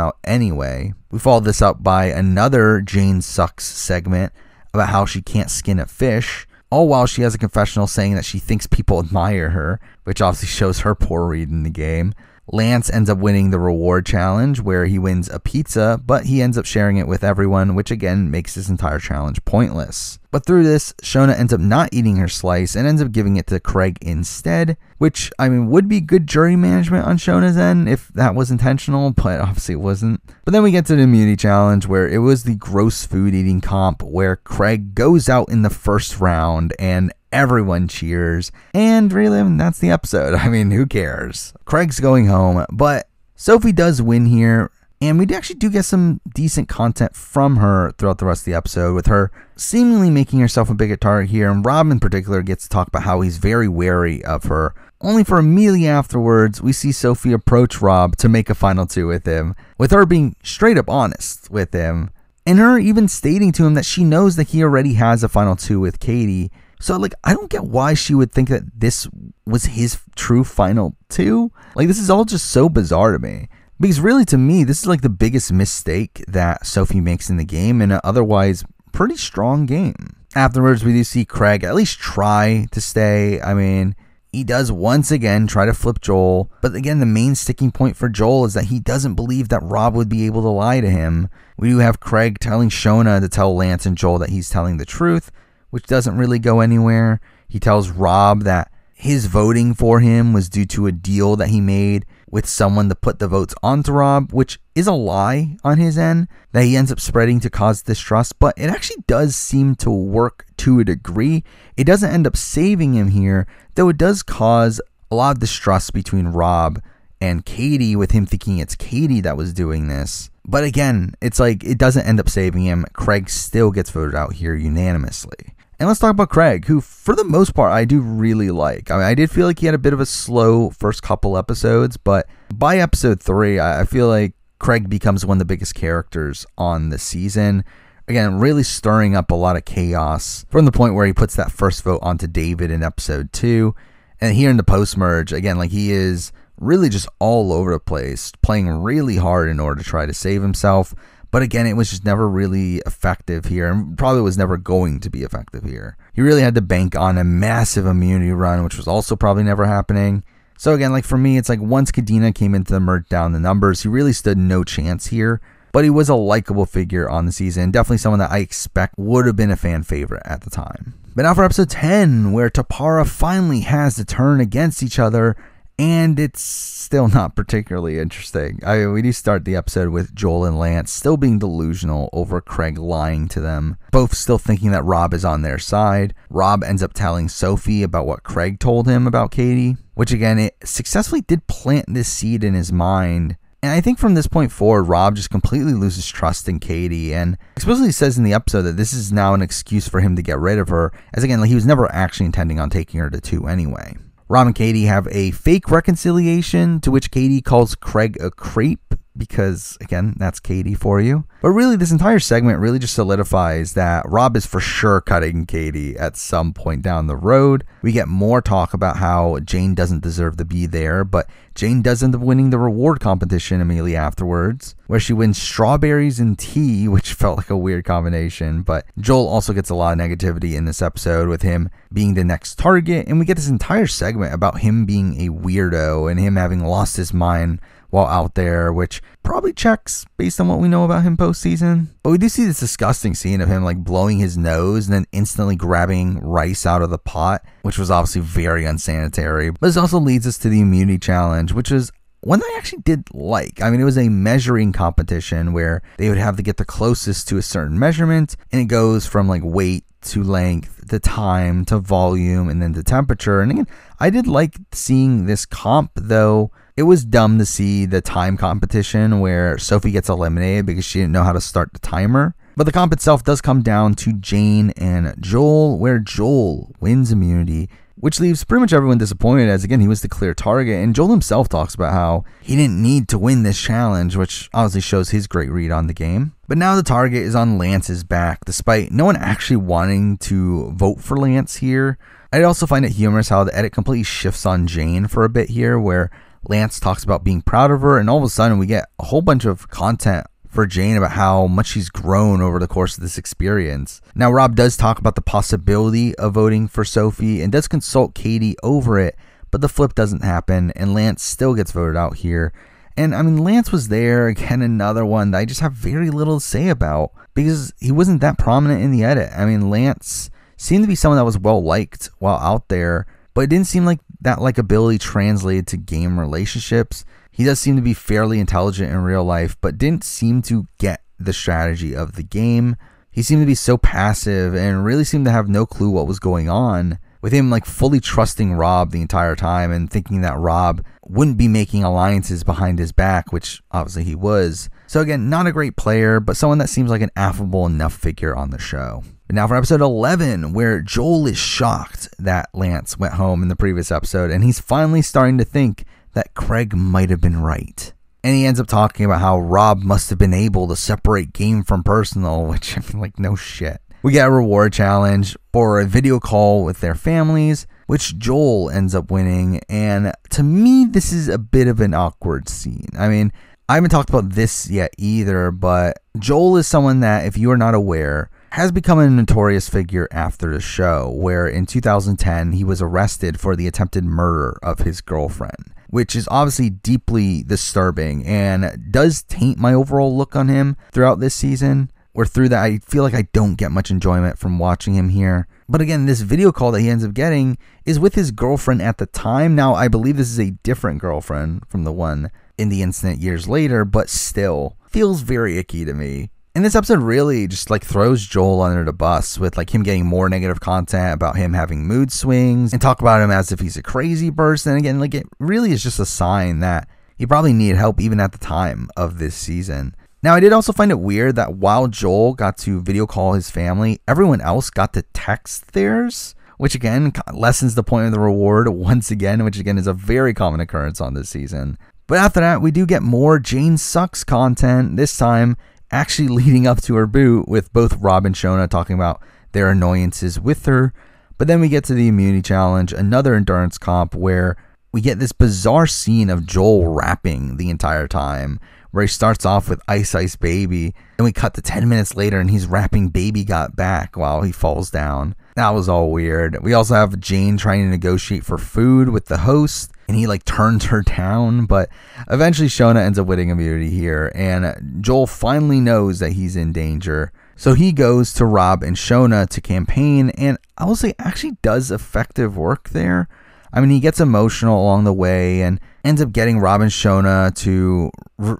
out anyway. We follow this up by another Jane Sucks segment about how she can't skin a fish, all while she has a confessional saying that she thinks people admire her, which obviously shows her poor read in the game. Lance ends up winning the reward challenge, where he wins a pizza, but he ends up sharing it with everyone, which again makes this entire challenge pointless. But through this, Shona ends up not eating her slice and ends up giving it to Craig instead, which, I mean, would be good jury management on Shona's end if that was intentional, but obviously it wasn't. But then we get to the immunity challenge, where it was the gross food eating comp, where Craig goes out in the first round and everyone cheers, and really, I mean, that's the episode. I mean, who cares? Craig's going home, but Sophie does win here, and we actually do get some decent content from her throughout the rest of the episode, with her seemingly making herself a bigger target here, and Rob in particular gets to talk about how he's very wary of her, only for immediately afterwards we see Sophie approach Rob to make a final two with him, with her being straight up honest with him, and her even stating to him that she knows that he already has a final two with Katie. So, like, I don't get why she would think that this was his true final two. Like, this is all just so bizarre to me. Because really, to me, this is like the biggest mistake that Sophie makes in the game in an otherwise pretty strong game. Afterwards, we do see Craig at least try to stay. I mean, he does once again try to flip Joel. But again, the main sticking point for Joel is that he doesn't believe that Rob would be able to lie to him. We do have Craig telling Shona to tell Lance and Joel that he's telling the truth, which doesn't really go anywhere. He tells Rob that his voting for him was due to a deal that he made with someone to put the votes onto Rob, which is a lie on his end that he ends up spreading to cause distrust, but it actually does seem to work to a degree. It doesn't end up saving him here, though it does cause a lot of distrust between Rob and Katie, with him thinking it's Katie that was doing this. But again, it's like it doesn't end up saving him. Craig still gets voted out here unanimously. And let's talk about Craig, who for the most part I do really like. I mean, I did feel like he had a bit of a slow first couple episodes, but by episode 3, I feel like Craig becomes one of the biggest characters on the season. Again, really stirring up a lot of chaos from the point where he puts that first vote onto David in episode 2. And here in the post-merge, again, like he is really just all over the place, playing really hard in order to try to save himself. But again, it was just never really effective here, and probably was never going to be effective here. He really had to bank on a massive immunity run, which was also probably never happening. So again, like for me, it's like once Kadena came into the merge down the numbers, he really stood no chance here. But he was a likable figure on the season, definitely someone that I expect would have been a fan favorite at the time. But now for episode 10, where Tapara finally has to turn against each other, and it's still not particularly interesting. I mean, we do start the episode with Joel and Lance still being delusional over Craig lying to them, both still thinking that Rob is on their side. Rob ends up telling Sophie about what Craig told him about Katie, which again, it successfully did plant this seed in his mind. And I think from this point forward, Rob just completely loses trust in Katie, and explicitly says in the episode that this is now an excuse for him to get rid of her, as again, like he was never actually intending on taking her to 2 anyway. Rob and Katie have a fake reconciliation, to which Katie calls Craig a creep, because, again, that's Katie for you. But really, this entire segment really just solidifies that Rob is for sure cutting Katie at some point down the road. We get more talk about how Jane doesn't deserve to be there, but Jane does end up winning the reward competition immediately afterwards, where she wins strawberries and tea, which felt like a weird combination. But Joel also gets a lot of negativity in this episode, with him being the next target, and we get this entire segment about him being a weirdo and him having lost his mind while out there, which probably checks based on what we know about him postseason. But we do see this disgusting scene of him like blowing his nose and then instantly grabbing rice out of the pot, which was obviously very unsanitary. But this also leads us to the immunity challenge, which is one that I actually did like. I mean, it was a measuring competition where they would have to get the closest to a certain measurement, and it goes from like weight to length to time to volume and then to temperature. And again, I did like seeing this comp, though it was dumb to see the time competition where Sophie gets eliminated because she didn't know how to start the timer. But the comp itself does come down to Jane and Joel, where Joel wins immunity, which leaves pretty much everyone disappointed, as again, he was the clear target. And Joel himself talks about how he didn't need to win this challenge, which obviously shows his great read on the game. But now the target is on Lance's back, despite no one actually wanting to vote for Lance here. I also find it humorous how the edit completely shifts on Jane for a bit here, where Lance talks about being proud of her, and all of a sudden we get a whole bunch of content for Jane about how much she's grown over the course of this experience. Now, Rob does talk about the possibility of voting for Sophie and does consult Katie over it, but the flip doesn't happen, and Lance still gets voted out here. And I mean, Lance was there, again, another one that I just have very little to say about, because he wasn't that prominent in the edit. I mean, Lance seemed to be someone that was well liked while out there, but it didn't seem like that likability translated to game relationships. He does seem to be fairly intelligent in real life, but didn't seem to get the strategy of the game. He seemed to be so passive and really seemed to have no clue what was going on, with him like fully trusting Rob the entire time and thinking that Rob wouldn't be making alliances behind his back, which obviously he was. So again, not a great player, but someone that seems like an affable enough figure on the show. But now for episode 11, where Joel is shocked that Lance went home in the previous episode, and he's finally starting to think that Craig might have been right. And he ends up talking about how Rob must have been able to separate game from personal, which, I mean, like, no shit. We get a reward challenge for a video call with their families, which Joel ends up winning. And to me, this is a bit of an awkward scene. I mean, I haven't talked about this yet either, but Joel is someone that, if you are not aware, has become a notorious figure after the show, where in 2010, he was arrested for the attempted murder of his girlfriend, which is obviously deeply disturbing and does taint my overall look on him throughout this season, where through that I feel like I don't get much enjoyment from watching him here. But again, this video call that he ends up getting is with his girlfriend at the time. Now, I believe this is a different girlfriend from the one in the incident years later, but still feels very icky to me. And this episode really just like throws Joel under the bus with like him getting more negative content about him having mood swings and talk about him as if he's a crazy person. Again, like it really is just a sign that he probably needed help even at the time of this season. Now, I did also find it weird that while Joel got to video call his family, everyone else got to text theirs, which again lessens the point of the reward once again, which again is a very common occurrence on this season. But after that, we do get more Jane Sucks content, this time actually leading up to her boot with both Rob and Shona talking about their annoyances with her. But then we get to the immunity challenge, another endurance comp where we get this bizarre scene of Joel rapping the entire time, where he starts off with Ice Ice Baby, and we cut to 10 minutes later and he's rapping Baby Got Back while he falls down. That was all weird. We also have Jane trying to negotiate for food with the host, and he like turns her down, but eventually Shona ends up winning immunity here, and Joel finally knows that he's in danger. So he goes to Rob and Shona to campaign, and I will say actually does effective work there. I mean, he gets emotional along the way and ends up getting Rob and Shona to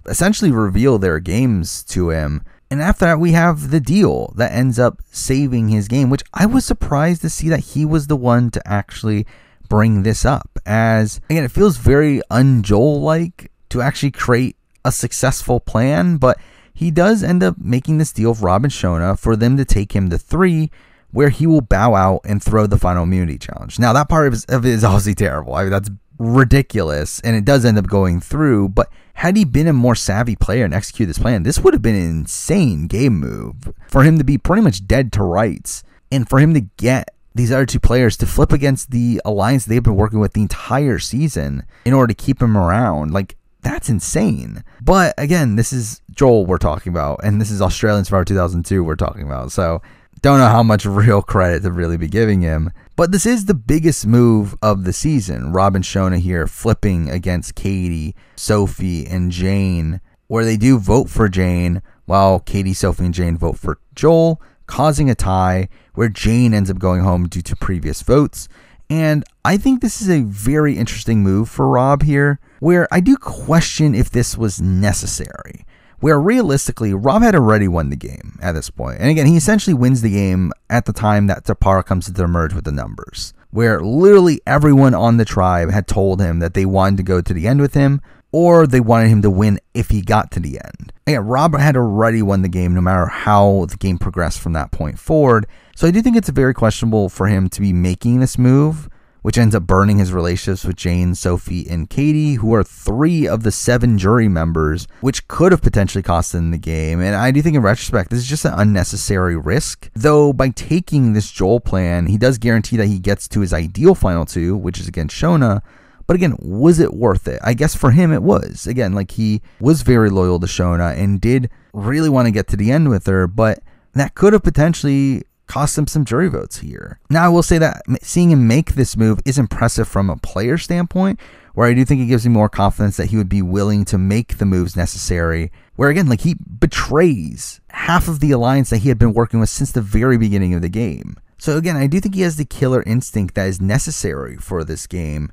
essentially reveal their games to him. And after that, we have the deal that ends up saving his game, which I was surprised to see that he was the one to actually bring this up. As, again, it feels very un-Joel-like to actually create a successful plan, but he does end up making this deal with Rob and Shona for them to take him to 3, where he will bow out and throw the final immunity challenge. Now, that part of it is obviously terrible. I mean, that's ridiculous, and it does end up going through, but had he been a more savvy player and execute this plan, this would have been an insane game move for him to be pretty much dead to rights, and for him to get these other 2 players to flip against the alliance they've been working with the entire season in order to keep him around. Like, that's insane. But again, this is Joel we're talking about, and this is Australian Survivor 2002 we're talking about, so don't know how much real credit to really be giving him. But this is the biggest move of the season. Rob and Shona here flipping against Katie, Sophie, and Jane, where they do vote for Jane, while Katie, Sophie, and Jane vote for Joel, causing a tie where Jane ends up going home due to previous votes. And I think this is a very interesting move for Rob here, where I do question if this was necessary. Where realistically, Rob had already won the game at this point. And again, he essentially wins the game at the time that Tapara comes to the merge with the numbers. Where literally everyone on the tribe had told him that they wanted to go to the end with him, or they wanted him to win if he got to the end. Again, Rob had already won the game no matter how the game progressed from that point forward. So I do think it's very questionable for him to be making this move, which ends up burning his relationships with Jane, Sophie, and Katie, who are 3 of the 7 jury members, which could have potentially cost them the game. And I do think in retrospect, this is just an unnecessary risk. Though by taking this Joel plan, he does guarantee that he gets to his ideal final 2, which is against Shona. But again, was it worth it? I guess for him it was. Again, like he was very loyal to Shona and did really want to get to the end with her, but that could have potentially cost him some jury votes here. Now, I will say that seeing him make this move is impressive from a player standpoint, where I do think it gives me more confidence that he would be willing to make the moves necessary, where again, like he betrays half of the alliance that he had been working with since the very beginning of the game. So again, I do think he has the killer instinct that is necessary for this game,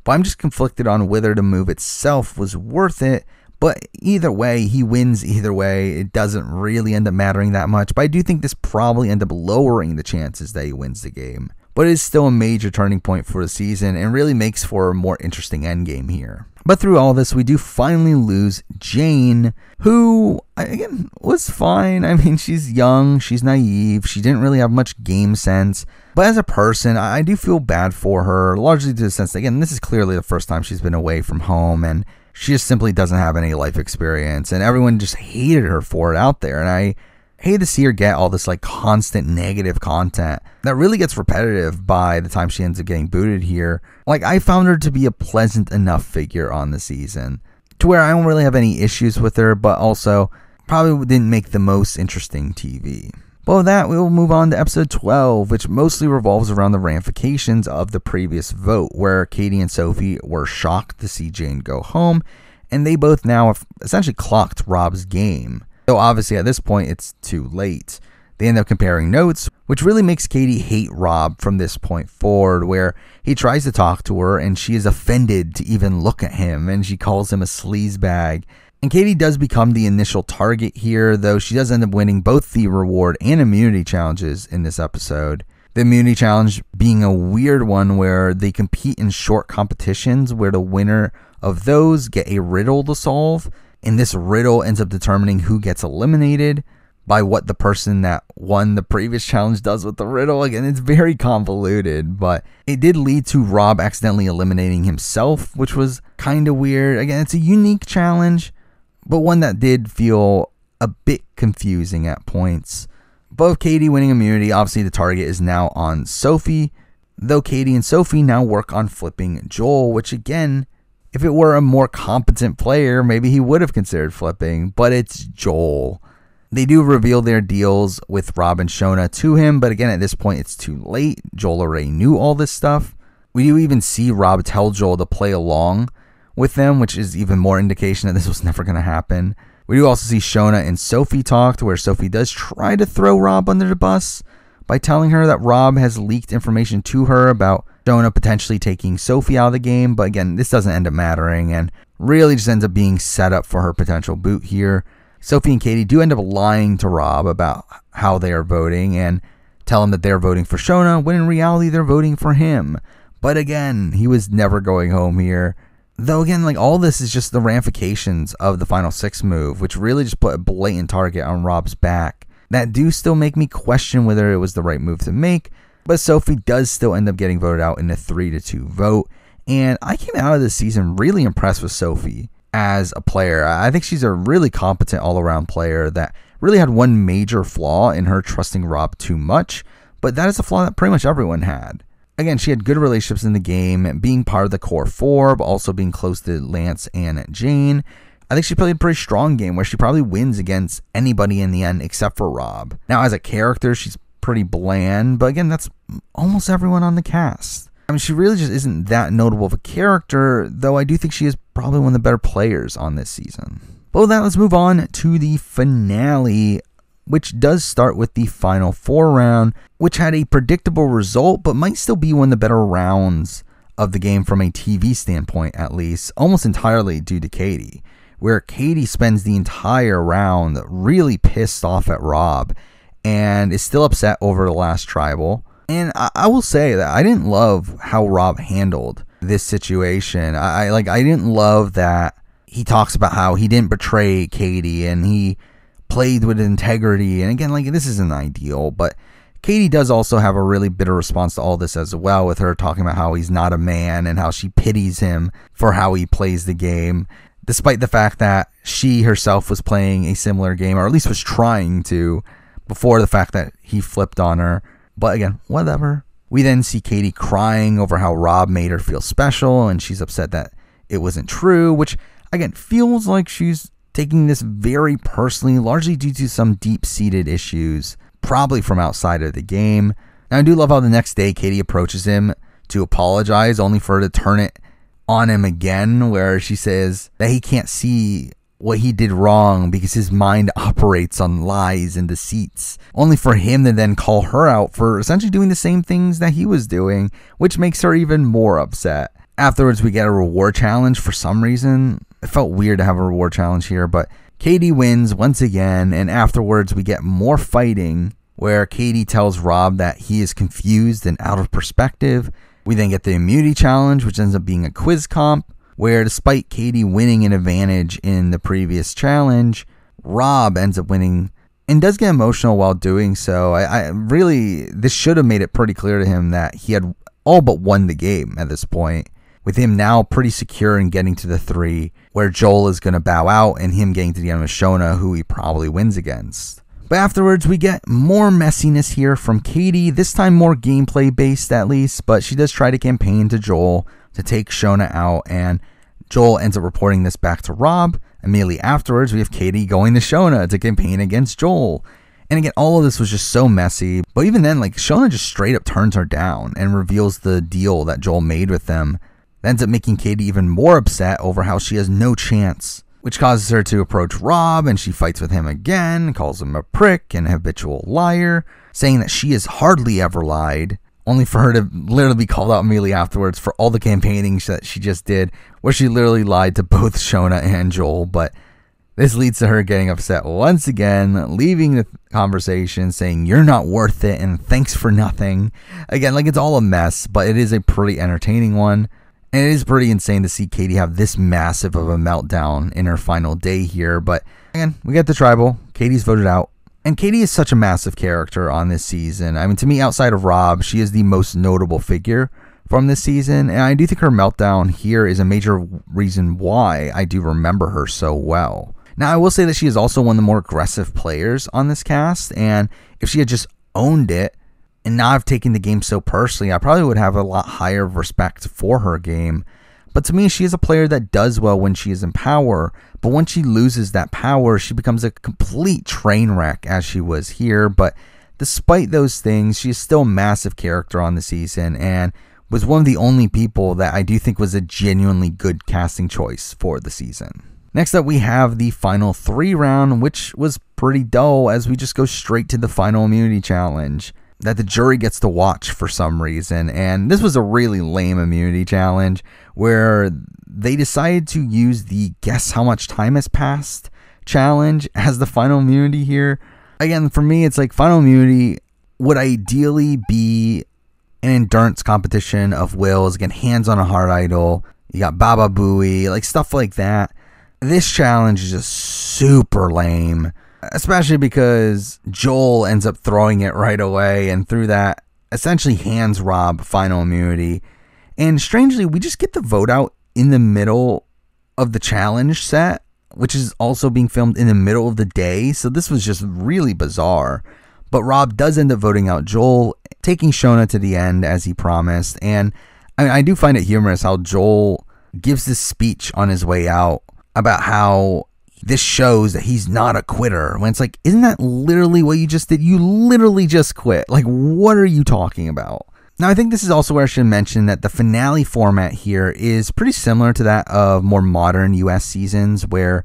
but I'm just conflicted on whether the move itself was worth it. But either way, he wins either way. It doesn't really end up mattering that much. But I do think this probably ends up lowering the chances that he wins the game. But it is still a major turning point for the season and really makes for a more interesting endgame here. But through all this, we do finally lose Jane, who, again, was fine. I mean, she's young, she's naive, she didn't really have much game sense. But as a person, I do feel bad for her, largely to the sense that, again, this is clearly the first time she's been away from home, and she just simply doesn't have any life experience, and everyone just hated her for it out there. And I hate to see her get all this like constant negative content that really gets repetitive by the time she ends up getting booted here. Like, I found her to be a pleasant enough figure on the season to where I don't really have any issues with her, but also probably didn't make the most interesting TV. But with that, we will move on to episode 12, which mostly revolves around the ramifications of the previous vote, where Katie and Sophie were shocked to see Jane go home, and they both now have essentially clocked Rob's game. Though obviously at this point, it's too late. They end up comparing notes, which really makes Katie hate Rob from this point forward, where he tries to talk to her, and she is offended to even look at him, and she calls him a sleazebag. And Katie does become the initial target here, though she does end up winning both the reward and immunity challenges in this episode. The immunity challenge being a weird one where they compete in short competitions where the winner of those get a riddle to solve, and this riddle ends up determining who gets eliminated by what the person that won the previous challenge does with the riddle. Again, it's very convoluted, but it did lead to Rob accidentally eliminating himself, which was kind of weird. Again, it's a unique challenge, but one that did feel a bit confusing at points. But with Katie winning immunity, obviously the target is now on Sophie, though Katie and Sophie now work on flipping Joel, which again, if it were a more competent player, maybe he would have considered flipping, but it's Joel. They do reveal their deals with Rob and Shona to him, but again, at this point, it's too late. Joel already knew all this stuff. We do even see Rob tell Joel to play along with them, which is even more indication that this was never going to happen. We do also see Shona and Sophie talk, to where Sophie does try to throw Rob under the bus by telling her that Rob has leaked information to her about Shona potentially taking Sophie out of the game, but again, this doesn't end up mattering and really just ends up being set up for her potential boot here. Sophie and Katie do end up lying to Rob about how they are voting and tell him that they're voting for Shona, when in reality they're voting for him. But again, he was never going home here. Though again, like, all this is just the ramifications of the Final Six move, which really just put a blatant target on Rob's back. That do still make me question whether it was the right move to make, but Sophie does still end up getting voted out in a 3-2 vote. And I came out of this season really impressed with Sophie as a player. I think she's a really competent all-around player that really had one major flaw in her trusting Rob too much, but that is a flaw that pretty much everyone had. Again, she had good relationships in the game, being part of the core four, but also being close to Lance and Jane. I think she played a pretty strong game where she probably wins against anybody in the end except for Rob. Now, as a character, she's pretty bland, but again, that's almost everyone on the cast. I mean, she really just isn't that notable of a character, though I do think she is probably one of the better players on this season. But with that, let's move on to the finale, which does start with the Final Four round, which had a predictable result, but might still be one of the better rounds of the game from a TV standpoint, at least, almost entirely due to Katie, where Katie spends the entire round really pissed off at Rob and is still upset over the last tribal. And I will say that I didn't love how Rob handled this situation. I didn't love that he talks about how he didn't betray Katie and he played with integrity. And again, like, this isn't ideal, but Katie does also have a really bitter response to all this as well, with her talking about how he's not a man and how she pities him for how he plays the game, despite the fact that she herself was playing a similar game, or at least was trying to, before the fact that he flipped on her. But again, whatever. We then see Katie crying over how Rob made her feel special, and she's upset that it wasn't true, which again feels like she's taking this very personally, largely due to some deep-seated issues, probably from outside of the game. And I do love how the next day Katie approaches him to apologize, only for her to turn it on him again, where she says that he can't see what he did wrong because his mind operates on lies and deceits, only for him to then call her out for essentially doing the same things that he was doing, which makes her even more upset. Afterwards, we get a reward challenge for some reason. It felt weird to have a reward challenge here, but Katie wins once again, and afterwards we get more fighting where Katie tells Rob that he is confused and out of perspective. We then get the immunity challenge, which ends up being a quiz comp, where despite Katie winning an advantage in the previous challenge, Rob ends up winning and does get emotional while doing so. I really, this should have made it pretty clear to him that he had all but won the game at this point, with him now pretty secure in getting to the 3, where Joel is going to bow out and him getting to the end with Shona, who he probably wins against. But afterwards, we get more messiness here from Katie, this time more gameplay based at least, but she does try to campaign to Joel to take Shona out, and Joel ends up reporting this back to Rob. Immediately afterwards, we have Katie going to Shona to campaign against Joel. And again, all of this was just so messy, but even then, like, Shona just straight up turns her down and reveals the deal that Joel made with them. That ends up making Katie even more upset over how she has no chance, which causes her to approach Rob, and she fights with him again, calls him a prick and a habitual liar, saying that she has hardly ever lied, only for her to literally be called out immediately afterwards for all the campaigning that she just did, where she literally lied to both Shona and Joel. But This leads to her getting upset once again, leaving the conversation, saying, "You're not worth it, and thanks for nothing." Again, like, it's all a mess, but it is a pretty entertaining one. And it is pretty insane to see Katie have this massive of a meltdown in her final day here. But again, we get the tribal. Katie's voted out. And Katie is such a massive character on this season. I mean, to me, outside of Rob, she is the most notable figure from this season. And I do think her meltdown here is a major reason why I do remember her so well. Now, I will say that she is also one of the more aggressive players on this cast. And if she had just owned it and not have taken the game so personally, I probably would have a lot higher respect for her game. But to me, she is a player that does well when she is in power. But when she loses that power, she becomes a complete train wreck, as she was here. But despite those things, she is still a massive character on the season and was one of the only people that I do think was a genuinely good casting choice for the season. Next up, we have the final 3 round, which was pretty dull as we just go straight to the final immunity challenge that the jury gets to watch for some reason. And this was a really lame immunity challenge where they decided to use the guess how much time has passed challenge as the final immunity here. Again, for me, it's like final immunity would ideally be an endurance competition of wills, again, hands on a heart idol. You got Baba Booey, like stuff like that. This challenge is just super lame, especially because Joel ends up throwing it right away, and through that essentially hands Rob final immunity. And strangely, we just get the vote out in the middle of the challenge set, which is also being filmed in the middle of the day. So this was just really bizarre. But Rob does end up voting out Joel, taking Shona to the end as he promised. And I mean, I do find it humorous how Joel gives this speech on his way out about how this shows that he's not a quitter, when it's like, isn't that literally what you just did? You literally just quit. Like, what are you talking about? Now, I think this is also where I should mention that the finale format here is pretty similar to that of more modern US seasons, where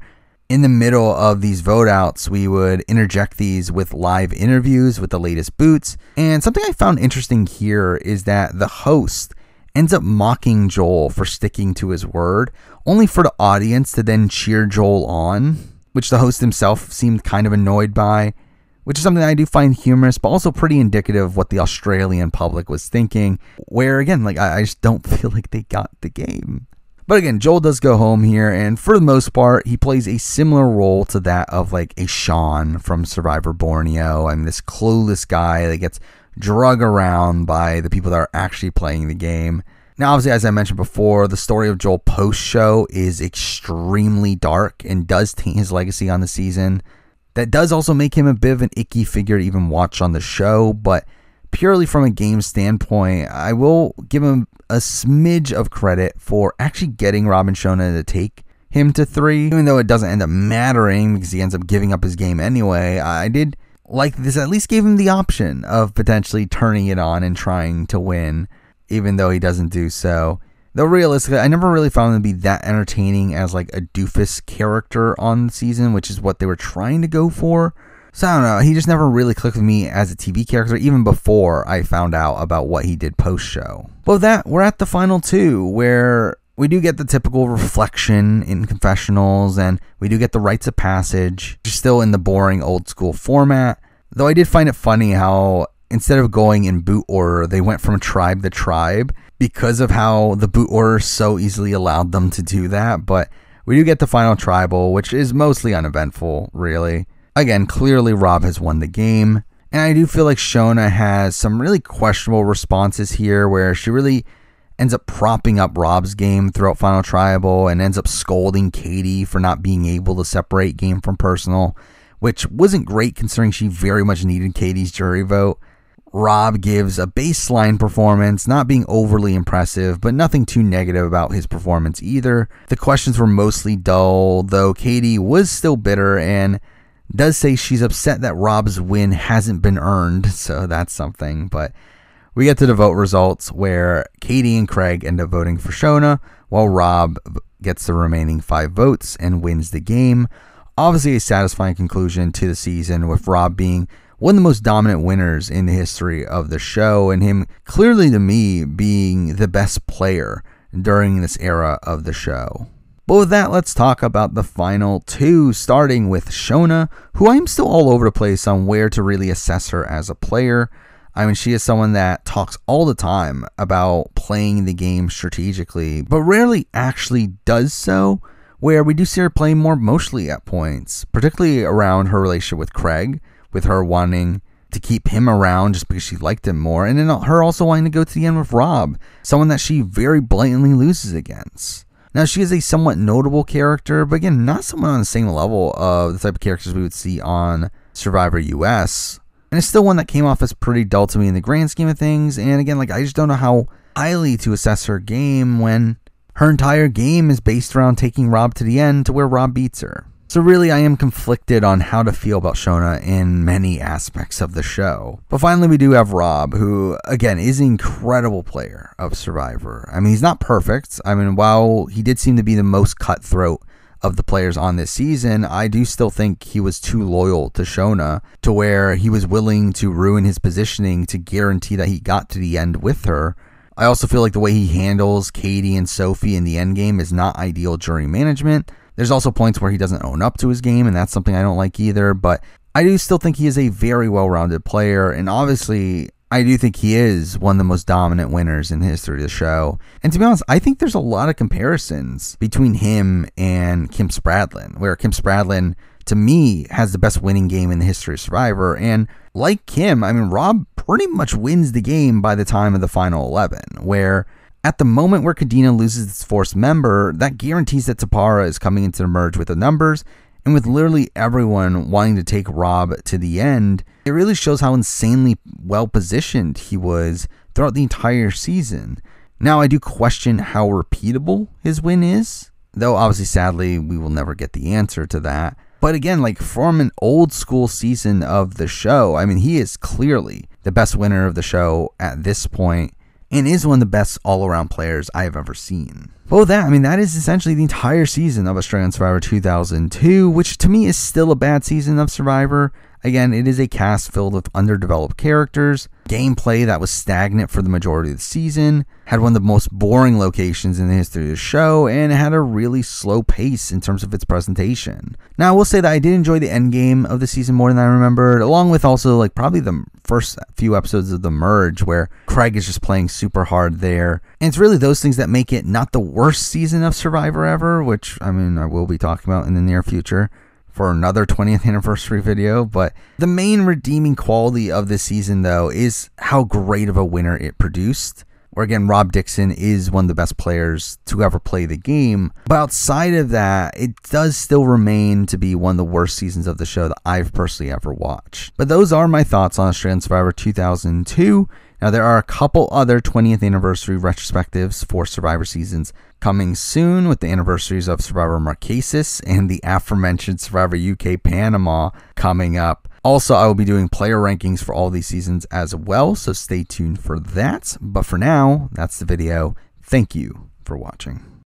in the middle of these vote outs, we would interject these with live interviews with the latest boots. And something I found interesting here is that the host ends up mocking Joel for sticking to his word, only for the audience to then cheer Joel on, which the host himself seemed kind of annoyed by, which is something that I do find humorous, but also pretty indicative of what the Australian public was thinking, where again, like, I just don't feel like they got the game. But again, Joel does go home here, and for the most part, he plays a similar role to that of like a Sean from Survivor Borneo. I mean, this clueless guy that gets drug around by the people that are actually playing the game. Now, obviously, as I mentioned before, the story of Joel post-show is extremely dark and does taint his legacy on the season. That does also make him a bit of an icky figure to even watch on the show, but purely from a game standpoint, I will give him a smidge of credit for actually getting Rob and Shona to take him to 3, even though it doesn't end up mattering because he ends up giving up his game anyway. I did like this at least gave him the option of potentially turning it on and trying to win, even though he doesn't do so. Though realistically, I never really found him to be that entertaining as like a doofus character on the season, which is what they were trying to go for. So I don't know, he just never really clicked with me as a TV character, even before I found out about what he did post-show. But with that, we're at the final 2, where we do get the typical reflection in confessionals, and we do get the rites of passage, still in the boring old school format. Though I did find it funny how instead of going in boot order, they went from tribe to tribe because of how the boot order so easily allowed them to do that. But we do get the final tribal, which is mostly uneventful, really. Again, clearly Rob has won the game. And I do feel like Shona has some really questionable responses here, where she really ends up propping up Rob's game throughout Final Tribal and ends up scolding Katie for not being able to separate game from personal, which wasn't great considering she very much needed Katie's jury vote. Rob gives a baseline performance, not being overly impressive, but nothing too negative about his performance either. The questions were mostly dull, though Katie was still bitter and does say she's upset that Rob's win hasn't been earned, so that's something. But we get to the vote results where Katie and Craig end up voting for Shona, while Rob gets the remaining 5 votes and wins the game. Obviously a satisfying conclusion to the season, with Rob being one of the most dominant winners in the history of the show, and him clearly to me being the best player during this era of the show. But with that, let's talk about the final two, starting with Shona, who I'm still all over the place on where to really assess her as a player. I mean, she is someone that talks all the time about playing the game strategically, but rarely actually does so, where we do see her playing more emotionally at points, particularly around her relationship with Craig, with her wanting to keep him around just because she liked him more, and then her also wanting to go to the end with Rob, someone that she very blatantly loses against. Now, she is a somewhat notable character, but again, not someone on the same level of the type of characters we would see on Survivor US. And it's still one that came off as pretty dull to me in the grand scheme of things. And again, I just don't know how highly to assess her game when her entire game is based around taking Rob to the end to where Rob beats her. So really, I am conflicted on how to feel about Shona in many aspects of the show. But finally, we do have Rob, who, again, is an incredible player of Survivor. I mean, he's not perfect. I mean, while he did seem to be the most cutthroat of the players on this season, I do still think he was too loyal to Shona, to where he was willing to ruin his positioning to guarantee that he got to the end with her. I also feel like the way he handles Katie and Sophie in the endgame is not ideal jury management. There's also points where he doesn't own up to his game, and that's something I don't like either, but I do still think he is a very well-rounded player, and obviously, I do think he is one of the most dominant winners in the history of the show. And to be honest, I think there's a lot of comparisons between him and Kim Spradlin, where Kim Spradlin, to me, has the best winning game in the history of Survivor, and like Kim, I mean, Rob pretty much wins the game by the time of the final 11, where at the moment where Kadena loses its fourth member, that guarantees that Tapara is coming into the merge with the numbers, and with literally everyone wanting to take Rob to the end, it really shows how insanely well positioned he was throughout the entire season. Now, I do question how repeatable his win is, though obviously, sadly, we will never get the answer to that. But again, from an old school season of the show, I mean, he is clearly the best winner of the show at this point, and is one of the best all-around players I have ever seen. But with that, I mean, that is essentially the entire season of Australian Survivor 2002, which to me is still a bad season of Survivor. Again, it is a cast filled with underdeveloped characters, gameplay that was stagnant for the majority of the season, had one of the most boring locations in the history of the show, and it had a really slow pace in terms of its presentation. Now, I will say that I did enjoy the endgame of the season more than I remembered, along with also probably the first few episodes of The Merge, where Craig is just playing super hard there. And it's really those things that make it not the worst season of Survivor ever, which, I mean, I will be talking about in the near future for another 20th anniversary video. But the main redeeming quality of this season, though, is how great of a winner it produced. Where again, Rob Dixon is one of the best players to ever play the game. But outside of that, it does still remain to be one of the worst seasons of the show that I've personally ever watched. But those are my thoughts on Australian Survivor 2002. Now, there are a couple other 20th anniversary retrospectives for Survivor seasons coming soon, with the anniversaries of Survivor Marquesas and the aforementioned Survivor UK Panama coming up. Also, I will be doing player rankings for all these seasons as well, so stay tuned for that. But for now, that's the video. Thank you for watching.